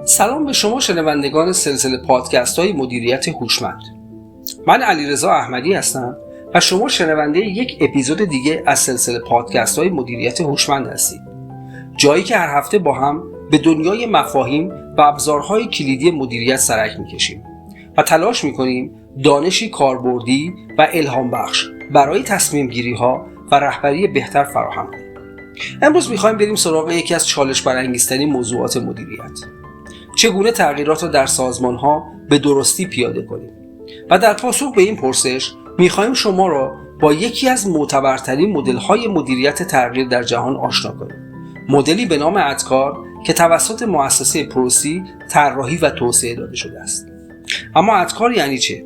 سلام به شما شنوندگان سلسله پادکست های مدیریت هوشمند. من علیرضا احمدی هستم و شما شنونده یک اپیزود دیگه از سلسله پادکست های مدیریت هوشمند هستید. جایی که هر هفته با هم به دنیای مفاهیم و ابزارهای کلیدی مدیریت سرک میکشیم و تلاش میکنیم دانشی کاربردی و الهام بخش برای تصمیم گیری ها و رهبری بهتر فراهم کنیم. امروز میخوایم بریم سراغ یکی از چالش برانگیزترین موضوعات مدیریت: چگونه تغییرات را در سازمان‌ها به درستی پیاده کنیم. و در پاسخ به این پرسش می‌خوایم شما را با یکی از معتبرترین مدل‌های مدیریت تغییر در جهان آشنا کنیم. مدلی به نام ادکار که توسط مؤسسه پروسی طراحی و توسعه داده شده است. اما ادکار یعنی چه؟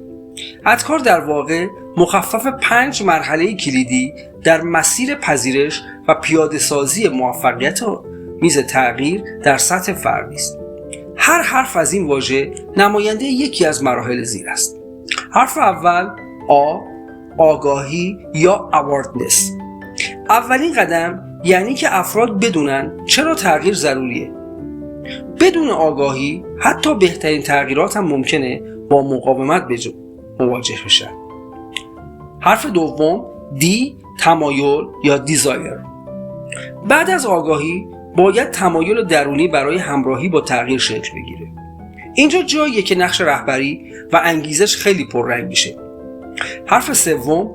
ادکار در واقع مخفف 5 مرحله کلیدی در مسیر پذیرش و پیاده‌سازی موفقیت میز تغییر در سطح فردی است. هر حرف از این واژه نماینده یکی از مراحل زیر است. حرف اول آگاهی یا awareness. اولین قدم یعنی که افراد بدونن چرا تغییر ضروریه. بدون آگاهی حتی بهترین تغییرات هم ممکنه با مقاومت مواجه بشن. حرف دوم تمایل یا desire. بعد از آگاهی باید تمایل درونی برای همراهی با تغییر شکل بگیره. اینجا جاییه که نقش رهبری و انگیزش خیلی پررنگ میشه. حرف سوم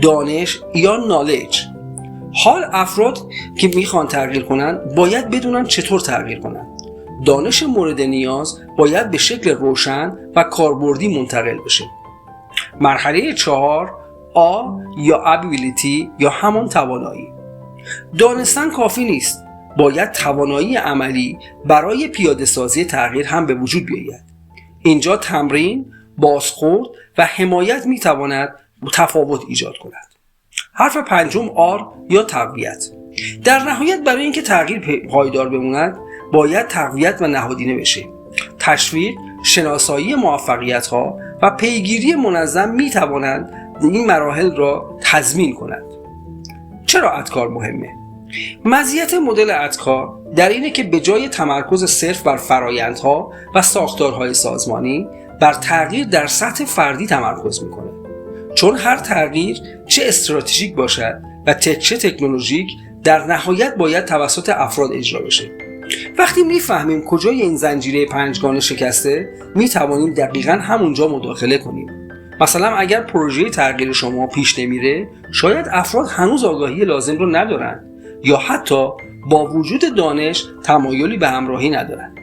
دانش یا knowledge. حال افراد که میخوان تغییر کنن باید بدونن چطور تغییر کنن. دانش مورد نیاز باید به شکل روشن و کاربردی منتقل بشه. مرحله 4 یا ability یا همان توانایی. دانستن کافی نیست، باید توانایی عملی برای پیاده سازی تغییر هم به وجود بیاید. اینجا تمرین، بازخورد و حمایت میتواند تفاوت ایجاد کند. حرف پنجم یا تقویت. در نهایت برای اینکه تغییر پایدار بماند باید تقویت و نهادینه بشه. تشویق، شناسایی موفقیت ها و پیگیری منظم میتوانند این مراحل را تضمین کنند. چرا ادکار مهمه؟ مزیت مدل ادکار در اینه که به جای تمرکز صرف بر فرآیندها و ساختارهای سازمانی، بر تغییر در سطح فردی تمرکز میکنه. چون هر تغییر چه استراتژیک باشد و چه تکنولوژیک در نهایت باید توسط افراد اجرا بشه. وقتی میفهمیم کجای این زنجیره پنجگانه شکسته، میتوانیم دقیقاً همونجا مداخله کنیم. مثلا اگر پروژه تغییر شما پیش نمیره، شاید افراد هنوز آگاهی لازم رو ندارن یا حتی با وجود دانش تمایلی به همراهی ندارن.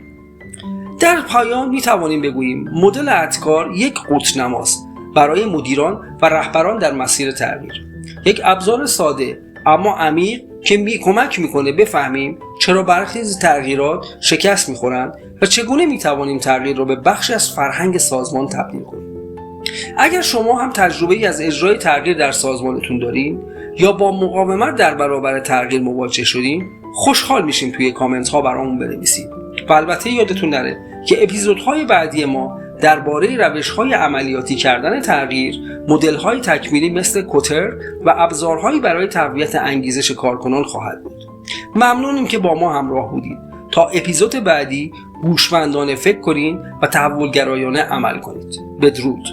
در پایان میتوانیم بگوییم مدل ادکار یک قطب‌نماست برای مدیران و رهبران در مسیر تغییر. یک ابزار ساده اما عمیق که کمک میکنه بفهمیم چرا برخی از تغییرات شکست میخورن و چگونه میتوانیم تغییر رو به بخشی از فرهنگ سازمان تبدیل کنیم. اگر شما هم تجربه‌ای از اجرای تغییر در سازمانتون دارین یا با مقاومت در برابر تغییر مواجه شدین، خوشحال میشیم توی کامنت ها برامون بنویسید. و البته یادتون نره که اپیزودهای بعدی ما درباره روش‌های عملیاتی کردن تغییر، مدل‌های تکمیلی مثل کوتر و ابزارهایی برای تقویت انگیزش کارکنان خواهد بود. ممنونیم که با ما همراه بودید. تا اپیزود بعدی هوشمندانه فکر کنین و تحولگرایانه عمل کنید. بدرود.